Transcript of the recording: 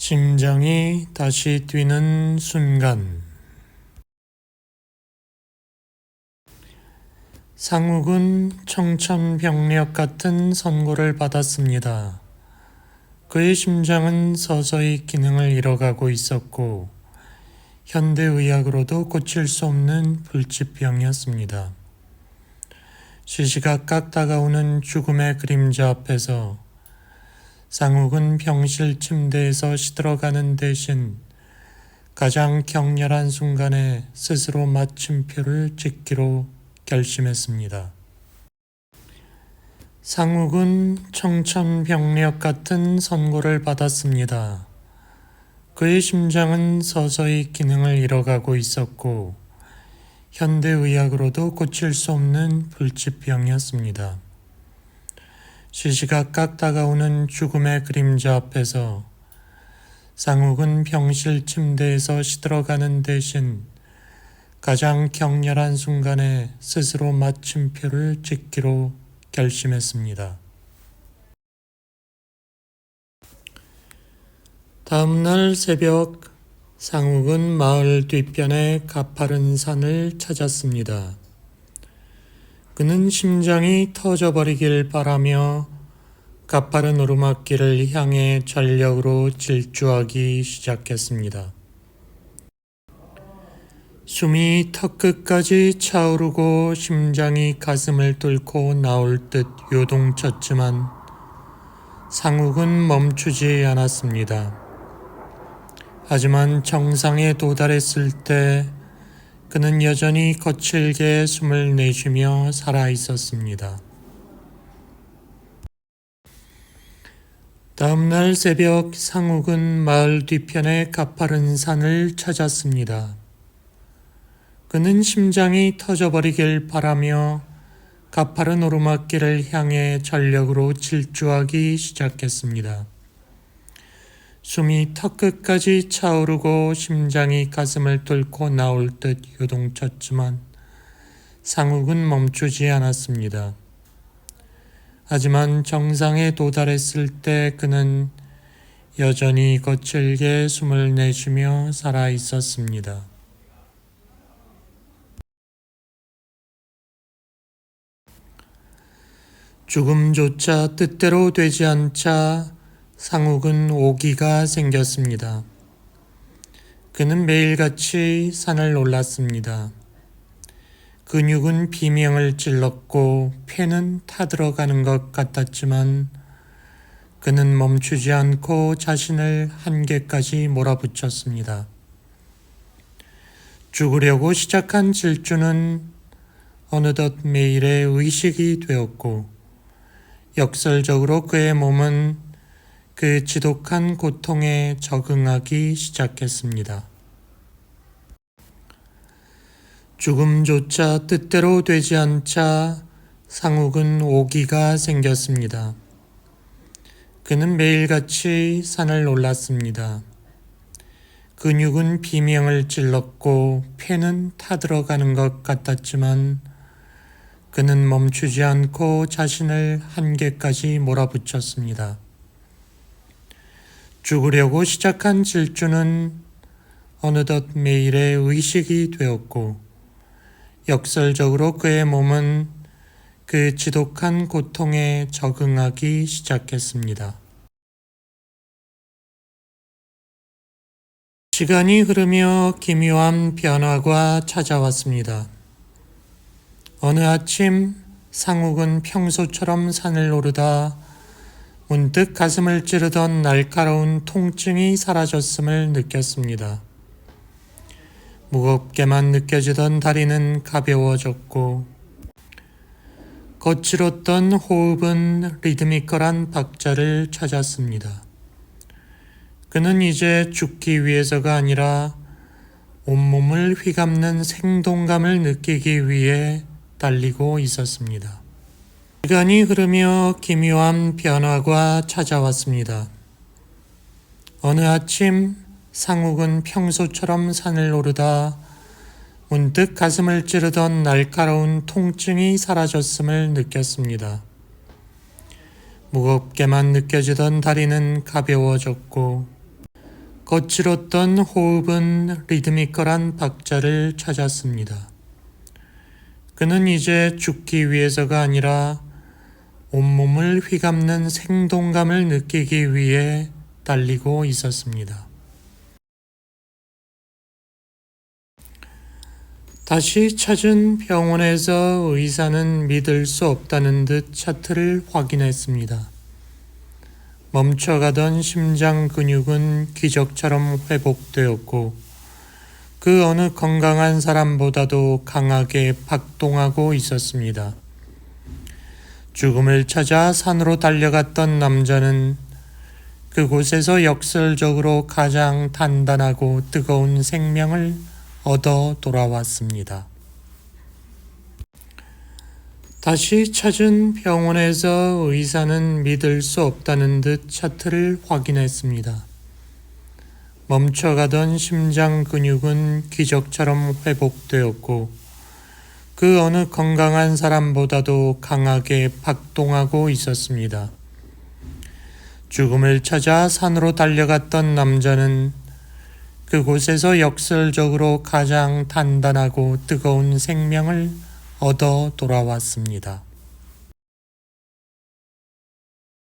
심장이 다시 뛰는 순간. 상욱은 청천벽력 같은 선고를 받았습니다. 그의 심장은 서서히 기능을 잃어가고 있었고 현대의학으로도 고칠 수 없는 불치병이었습니다. 시시각각 다가오는 죽음의 그림자 앞에서 상욱은 병실 침대에서 시들어가는 대신 가장 격렬한 순간에 스스로 마침표를 찍기로 결심했습니다. 상욱은 청천벽력 같은 선고를 받았습니다. 그의 심장은 서서히 기능을 잃어가고 있었고 현대의학으로도 고칠 수 없는 불치병이었습니다. 시시각각 다가오는 죽음의 그림자 앞에서 상욱은 병실 침대에서 시들어가는 대신 가장 격렬한 순간에 스스로 마침표를 찍기로 결심했습니다. 다음날 새벽, 상욱은 마을 뒷변의 가파른 산을 찾았습니다. 그는 심장이 터져버리길 바라며 가파른 오르막길을 향해 전력으로 질주하기 시작했습니다. 숨이 턱끝까지 차오르고 심장이 가슴을 뚫고 나올 듯 요동쳤지만 상욱은 멈추지 않았습니다. 하지만 정상에 도달했을 때 그는 여전히 거칠게 숨을 내쉬며 살아 있었습니다. 다음날 새벽 상욱은 마을 뒤편의 가파른 산을 찾았습니다. 그는 심장이 터져버리길 바라며 가파른 오르막길을 향해 전력으로 질주하기 시작했습니다. 숨이 턱끝까지 차오르고 심장이 가슴을 뚫고 나올 듯 요동쳤지만 상욱은 멈추지 않았습니다. 하지만 정상에 도달했을 때 그는 여전히 거칠게 숨을 내쉬며 살아 있었습니다. 죽음조차 뜻대로 되지 않자 상욱은 오기가 생겼습니다. 그는 매일같이 산을 올랐습니다. 근육은 비명을 찔렀고 폐는 타들어가는 것 같았지만 그는 멈추지 않고 자신을 한계까지 몰아붙였습니다. 죽으려고 시작한 질주는 어느덧 매일의 의식이 되었고 역설적으로 그의 몸은 그 지독한 고통에 적응하기 시작했습니다. 죽음조차 뜻대로 되지 않자 상욱은 오기가 생겼습니다. 그는 매일같이 산을 올랐습니다. 근육은 비명을 찔렀고 폐는 타들어가는 것 같았지만 그는 멈추지 않고 자신을 한계까지 몰아붙였습니다. 죽으려고 시작한 질주는 어느덧 매일의 의식이 되었고 역설적으로 그의 몸은 그 지독한 고통에 적응하기 시작했습니다. 시간이 흐르며 기묘한 변화가 찾아왔습니다. 어느 아침 상욱은 평소처럼 산을 오르다 문득 가슴을 찌르던 날카로운 통증이 사라졌음을 느꼈습니다. 무겁게만 느껴지던 다리는 가벼워졌고 거칠었던 호흡은 리드미컬한 박자를 찾았습니다. 그는 이제 죽기 위해서가 아니라 온몸을 휘감는 생동감을 느끼기 위해 달리고 있었습니다. 시간이 흐르며 기묘한 변화가 찾아왔습니다. 어느 아침 상욱은 평소처럼 산을 오르다 문득 가슴을 찌르던 날카로운 통증이 사라졌음을 느꼈습니다. 무겁게만 느껴지던 다리는 가벼워졌고 거칠었던 호흡은 리드미컬한 박자를 찾았습니다. 그는 이제 죽기 위해서가 아니라 온몸을 휘감는 생동감을 느끼기 위해 달리고 있었습니다. 다시 찾은 병원에서 의사는 믿을 수 없다는 듯 차트를 확인했습니다. 멈춰가던 심장 근육은 기적처럼 회복되었고 그 어느 건강한 사람보다도 강하게 박동하고 있었습니다. 죽음을 찾아 산으로 달려갔던 남자는 그곳에서 역설적으로 가장 단단하고 뜨거운 생명을 얻어 돌아왔습니다. 다시 찾은 병원에서 의사는 믿을 수 없다는 듯 차트를 확인했습니다. 멈춰가던 심장 근육은 기적처럼 회복되었고 그 어느 건강한 사람보다도 강하게 박동하고 있었습니다. 죽음을 찾아 산으로 달려갔던 남자는 그곳에서 역설적으로 가장 단단하고 뜨거운 생명을 얻어 돌아왔습니다.